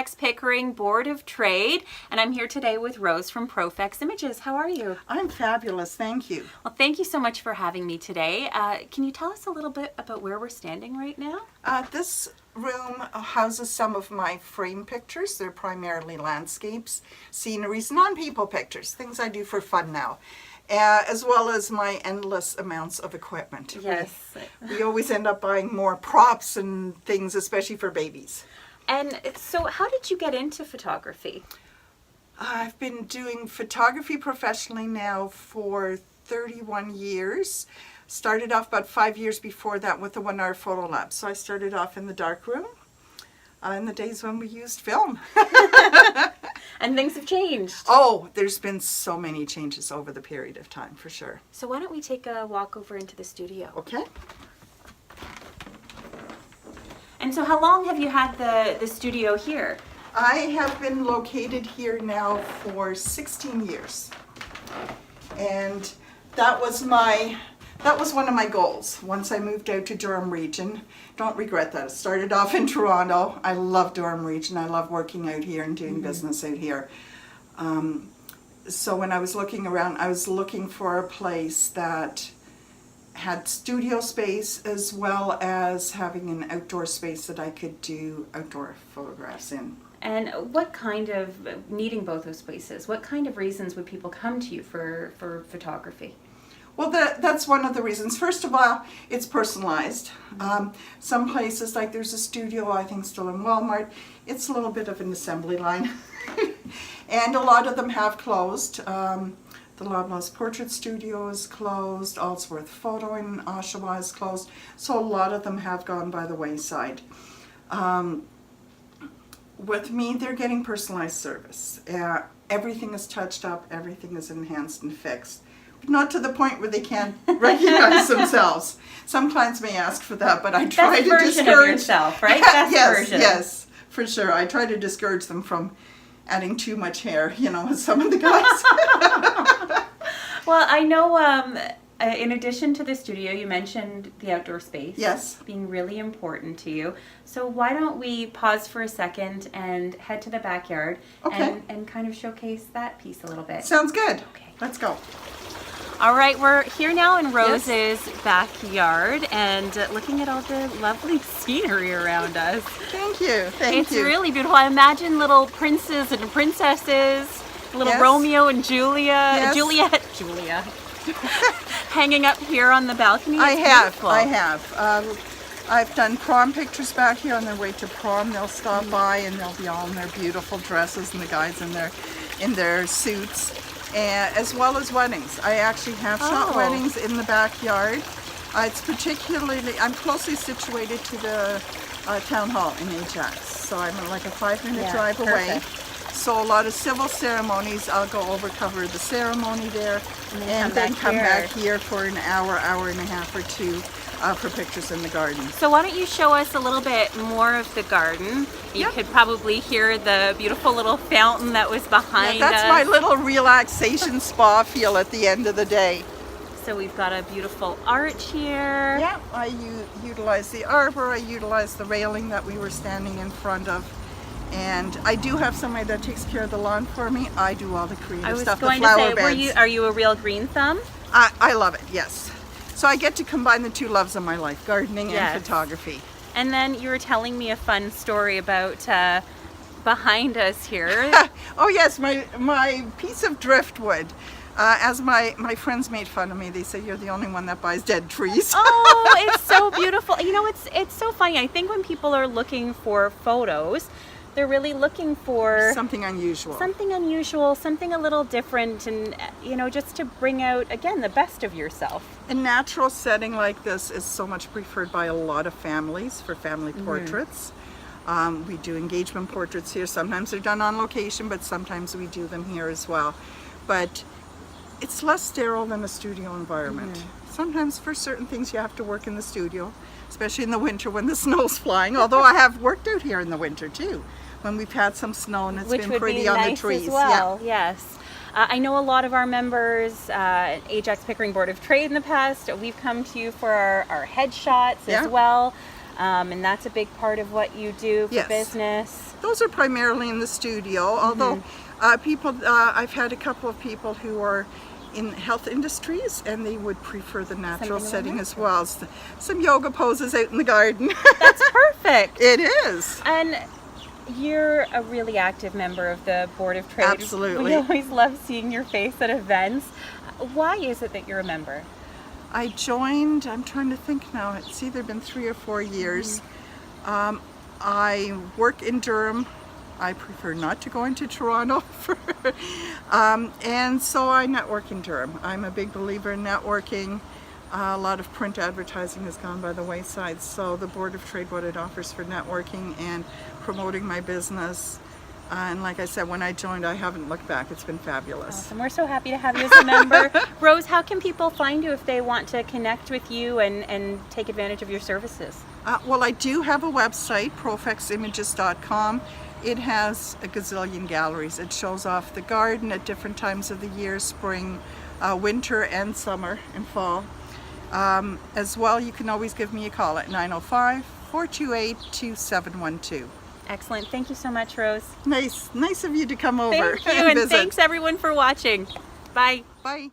Ajax Pickering Board of Trade, and I'm here today with Rose from Profex Images. How are you? I'm fabulous, thank you. Well, thank you so much for having me today. Can you tell us a little bit about where we're standing right now? This room houses some of my frame pictures. They're primarily landscapes, sceneries, non-people pictures, things I do for fun now. As well as my endless amounts of equipment. Yes. We always end up buying more props and things, especially for babies. And so how did you get into photography? I've been doing photography professionally now for 31 years. Started off about 5 years before that with the 1 Hour Photo Lab. So I started off in the darkroom in the days when we used film. And things have changed. Oh, there's been so many changes over the period of time, for sure. So why don't we take a walk over into the studio? Okay. And so how long have you had the studio here? I have been located here now for 16 years. And that was one of my goals once I moved out to Durham region. Don't regret that. I started off in Toronto. I love Durham region. I love working out here and doing business out here. So when I was looking around, I was looking for a place that had studio space as well as having an outdoor space that I could do outdoor photographs in. And what kind of, needing both those spaces, what kind of reasons would people come to you for photography? Well, that's one of the reasons. First of all, it's personalized. Some places, like there's a studio, I think still in Walmart, it's a little bit of an assembly line. And a lot of them have closed. The Loblaws Portrait Studio is closed, Allsworth Photo in Oshawa is closed, so a lot of them have gone by the wayside. With me, they're getting personalized service. Everything is touched up, everything is enhanced and fixed. Not to the point where they can't recognize themselves. Some clients may ask for that, but I try to discourage. Best version of yourself, right? Best version. Yes, for sure. I try to discourage them from adding too much hair, as some of the guys. Well, I know in addition to the studio, you mentioned the outdoor space. Yes. Being really important to you. So why don't we pause for a second and head to the backyard and kind of showcase that piece a little bit. Sounds good. Okay. Let's go. All right, we're here now in Rose's backyard and looking at all the lovely scenery around us. Thank you. Thank you. It's really beautiful. I imagine little princes and princesses, little Romeo and Juliet, hanging up here on the balcony. I have. I've done prom pictures back here on their way to prom. They'll stop by and they'll be all in their beautiful dresses and the guys in their suits. As well as weddings. I actually have shot weddings in the backyard. It's particularly, I'm closely situated to the town hall in Ajax, so I'm like a 5-minute drive away. So a lot of civil ceremonies, I'll go over, cover the ceremony there, and then come back here for an hour and a half or two for pictures in the garden. So why don't you show us a little bit more of the garden? You could probably hear the beautiful little fountain that was behind us. That's my little relaxation spa feel at the end of the day. So we've got a beautiful arch here. Yeah, I utilize the arbor, I utilize the railing that we were standing in front of. And I do have somebody that takes care of the lawn for me. I do all the creative stuff, the flower beds. Are you a real green thumb? I love it, yes. So I get to combine the two loves of my life, gardening and photography. And then you were telling me a fun story about behind us here. Oh yes, my piece of driftwood. As my friends made fun of me, they say you're the only one that buys dead trees. Oh, it's so beautiful. It's so funny. I think when people are looking for photos, they're really looking for something unusual, something a little different, and just to bring out again the best of yourself. A natural setting like this is so much preferred by a lot of families for family portraits. We do engagement portraits here. Sometimes they're done on location, but sometimes we do them here as well. But it's less sterile than a studio environment. Sometimes for certain things you have to work in the studio, especially in the winter when the snow's flying, although I have worked out here in the winter too, when we've had some snow and it's been pretty on the trees. As well. Yes. I know a lot of our members, Ajax Pickering Board of Trade in the past, we've come to you for our headshots as well. and that's a big part of what you do for Yes. business. Those are primarily in the studio, although I've had a couple of people who are in health industries and they would prefer the natural Something setting like as well. Some yoga poses out in the garden. That's perfect. It is. And you're a really active member of the Board of Trade. Absolutely. We always love seeing your face at events. Why is it that you're a member? I joined, I'm trying to think now, it's either been 3 or 4 years. I work in Durham. I prefer not to go into Toronto. And so I network in Durham. I'm a big believer in networking. A lot of print advertising has gone by the wayside, so the Board of Trade, what it offers for networking and promoting my business. And like I said, when I joined, I haven't looked back. It's been fabulous. Awesome. We're so happy to have you as a member. Rose, how can people find you if they want to connect with you and take advantage of your services? Well, I do have a website, profeximages.com. It has a gazillion galleries. It shows off the garden at different times of the year, spring, winter, and summer and fall. As well, you can always give me a call at 905-428-2712. Excellent. Thank you so much, Rose. Nice of you to come over. Thank you, and and visit. thanks everyone for watching. Bye. Bye.